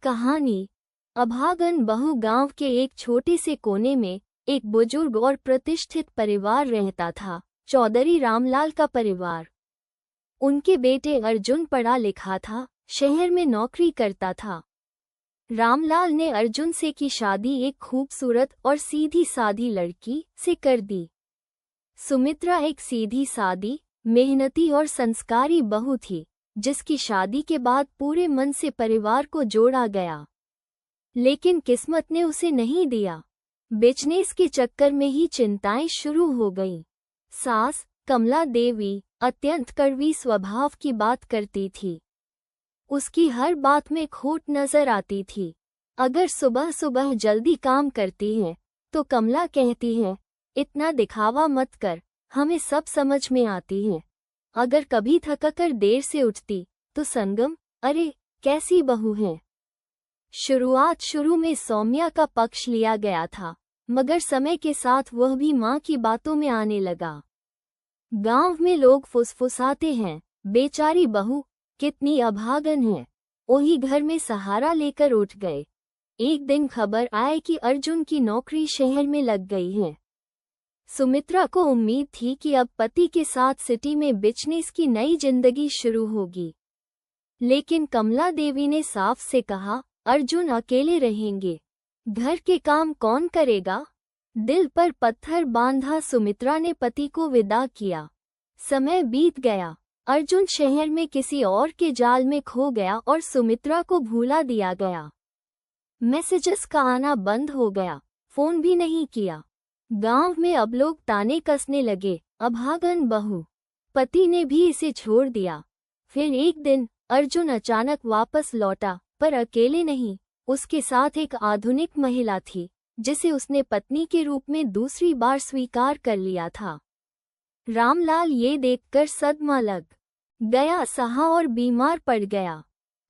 कहानी। अभागन बहू गांव के एक छोटे से कोने में एक बुजुर्ग और प्रतिष्ठित परिवार रहता था, चौधरी रामलाल का परिवार। उनके बेटे अर्जुन पढ़ा लिखा था, शहर में नौकरी करता था। रामलाल ने अर्जुन से की शादी एक खूबसूरत और सीधी सादी लड़की से कर दी। सुमित्रा एक सीधी सादी, मेहनती और संस्कारी बहू थी, जिसकी शादी के बाद पूरे मन से परिवार को जोड़ा गया। लेकिन किस्मत ने उसे नहीं दिया। बिजनेस के चक्कर में ही चिंताएं शुरू हो गईं। सास कमला देवी अत्यंत कड़वी स्वभाव की बात करती थी। उसकी हर बात में खोट नजर आती थी। अगर सुबह सुबह जल्दी काम करती है तो कमला कहती है, इतना दिखावा मत कर, हमें सब समझ में आती है। अगर कभी थककर देर से उठती तो संगम, अरे कैसी बहू है। शुरू में सौम्या का पक्ष लिया गया था, मगर समय के साथ वह भी मां की बातों में आने लगा। गांव में लोग फुसफुसाते हैं, बेचारी बहू कितनी अभागन है। वही घर में सहारा लेकर उठ गए। एक दिन खबर आए कि अर्जुन की नौकरी शहर में लग गई है। सुमित्रा को उम्मीद थी कि अब पति के साथ सिटी में बिजनेस की नई जिंदगी शुरू होगी। लेकिन कमला देवी ने साफ से कहा, अर्जुन अकेले रहेंगे, घर के काम कौन करेगा। दिल पर पत्थर बांधा सुमित्रा ने पति को विदा किया। समय बीत गया। अर्जुन शहर में किसी और के जाल में खो गया और सुमित्रा को भूला दिया गया। मैसेजेस का आना बंद हो गया, फोन भी नहीं किया। गांव में अब लोग ताने कसने लगे, अभागन बहू। पति ने भी इसे छोड़ दिया। फिर एक दिन अर्जुन अचानक वापस लौटा, पर अकेले नहीं, उसके साथ एक आधुनिक महिला थी, जिसे उसने पत्नी के रूप में दूसरी बार स्वीकार कर लिया था। रामलाल ये देखकर सदमा लग गया, सहा और बीमार पड़ गया।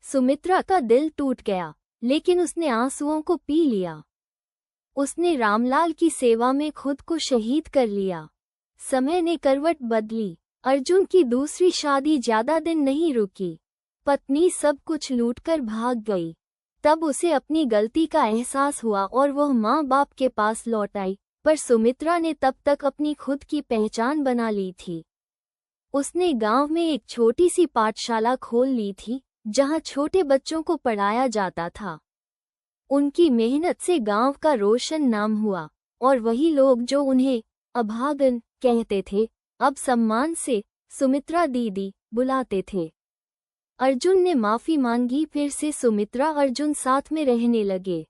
सुमित्रा का दिल टूट गया, लेकिन उसने आंसुओं को पी लिया। उसने रामलाल की सेवा में खुद को शहीद कर लिया। समय ने करवट बदली। अर्जुन की दूसरी शादी ज्यादा दिन नहीं रुकी। पत्नी सब कुछ लूटकर भाग गई। तब उसे अपनी गलती का एहसास हुआ और वह माँ बाप के पास लौट आई, पर सुमित्रा ने तब तक अपनी खुद की पहचान बना ली थी। उसने गांव में एक छोटी सी पाठशाला खोल ली थी, जहां छोटे बच्चों को पढ़ाया जाता था। उनकी मेहनत से गांव का रोशन नाम हुआ, और वही लोग जो उन्हें अभागन कहते थे, अब सम्मान से सुमित्रा दीदी बुलाते थे। अर्जुन ने माफी मांगी, फिर से सुमित्रा अर्जुन साथ में रहने लगे।